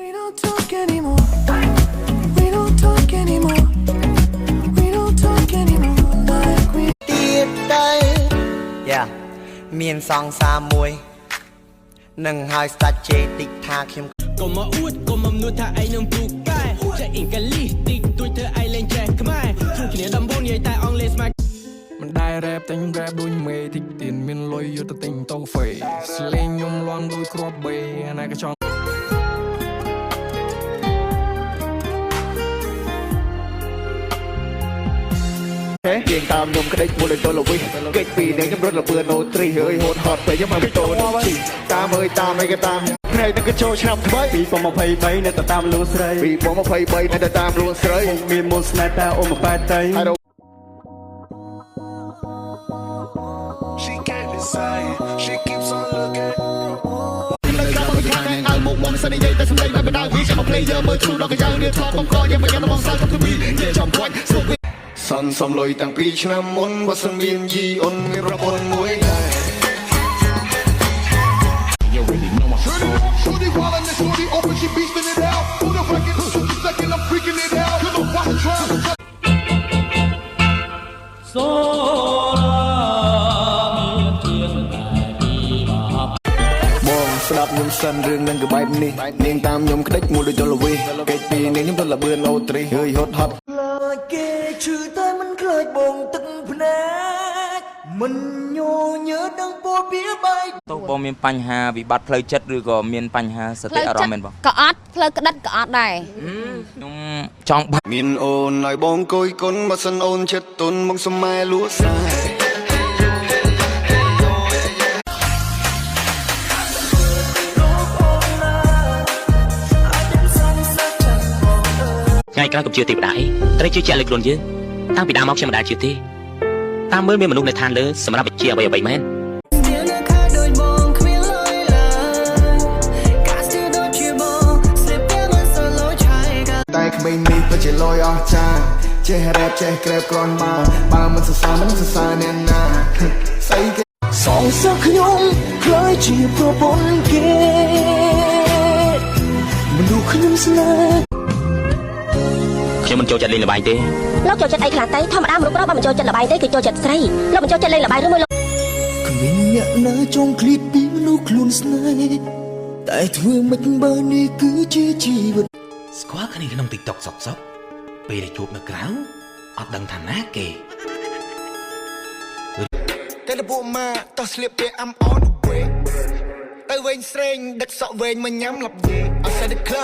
We don't talk anymore. We don't talk anymore. We don't talk anymore like we did. Yeah មានសងសាមួយនឹងហើយស្ដាច់ជេតិចថាខ្ញុំកុំមកអួតកុំមកនួនថាឯងនឹងពូកែចេះអ៊ីងកាលីតិចទួយធ្វើឯងលេងចេះខ្មែរជុំគ្នាដំបូងនិយាយតែអង់គ្លេសស្មាមិនដែររ៉េបតែខ្ញុំរ៉េបដូចមេតិចទៀតមានលុយយកទៅទិញតូហ្វេស្លេងខ្ញុំលន់ដូចគ្រាប់បេណាក៏ចង់ជាងតាមខ្ញុំក្តិចមួយដូចទល់វិកិច្ចពីនេះខ្ញុំរត់លពឿណូត្រីហើយហូតហត់ទៅខ្ញុំមកតូនតាមអើយតាមអីក៏តាមថ្ងៃនឹងក៏ចូលឆ្នាំថ្មី2023នៅតែតាមលួស្រី2023នៅតែតាមលួស្រីមានមុនស្នេហ៍តាអូមកប៉ែតៃ She can't decide she keeps on looking เอาមុខបងសិននិយាយតែសម្ដីបែបដើមវាចាំមក player មើលឈូដល់កយ៉ាងនេះធ្លាប់កំកយ៉ាងមិនយ៉ាងបងសាទៅពីនិយាយចំខ្វាច់ស្រុកសនសំលុយតាំងពីឆ្នាំមុនបើសិនមានយីអូនមានប្រពន្ធមួយដែរ Shorty wildin' and shorty open she beastin' it out who the record 50 second I'm freaking it out cause I'm watching trying បងស្ដាប់ខ្ញុំសិនរឿងនឹងក្បែបនេះនាងតាមខ្ញុំក្តិចមួយដូចទល់វិកិច្ចពីនេះខ្ញុំទៅលបឿនអូត្រីហើយហត់ហត់ខ្លាចគេឈឺតែមិនខ្លាចបងទឹកភ្នែកមិនញញើដឹងពោលពីបែក តើបងមានបញ្ហាវិបត្តិផ្លូវចិត្តឬក៏មានបញ្ហាសតិអារម្មណ៍មែនបង ក៏អត់ផ្លូវក្តិតក៏អត់ដែរ ខ្ញុំចង់បាត់ មានអូនឲ្យបងគយគុណបើសិនអូនចិត្តទុនមកសម័យលួសាយ ថ្ងៃក្រោយកុំជឿទេវតាត្រូវជឿជាក់លើខ្លួនយើងតាំងពីដើមមកខ្ញុំមិនដែលជឿទេតាមមើលមានមនុស្សនៅឋានលើសម្រាប់វិជាអ្វីៗមែនតែក្មេងនេះពិតជាលយអស់ចាចេះរ៉េបចេះក្រែបគ្រាន់មកបើមិនសរសើរអ្នកណាស្អីគេសងសឹកខ្ញុំខ្លាចជាប្រពន្ធគេមនុស្សខ្ញុំស្នេហ៍ ខ្ញុំមិនចូលចិត្តលេងល្បែងទេ លោកចូលចិត្តអីខ្លះទៅធម្មតាមនុស្សប្រុសបើមិនចូលចិត្តល្បែងទេគឺចូលចិត្តស្រីលោកមិនចូលចិត្តលេងល្បែងឬមួយលោក គ្មានអ្នកណាចង់ឃ្លាតពីមនុស្សខ្លួនស្នេហ៍តែធ្វើមិនបើនេះគឺជាជីវិត ស្គាល់គ្នាក្នុង TikTok សក់ពេលដែលជួបនៅក្រៅអត់ដឹងថាណាគេតែលពួកម៉ាតោះស្លៀកពាក់ I'm on the way ទៅវិញស្រេងដឹកសក់វែងមកញ៉ាំឡាប់យេ I said the club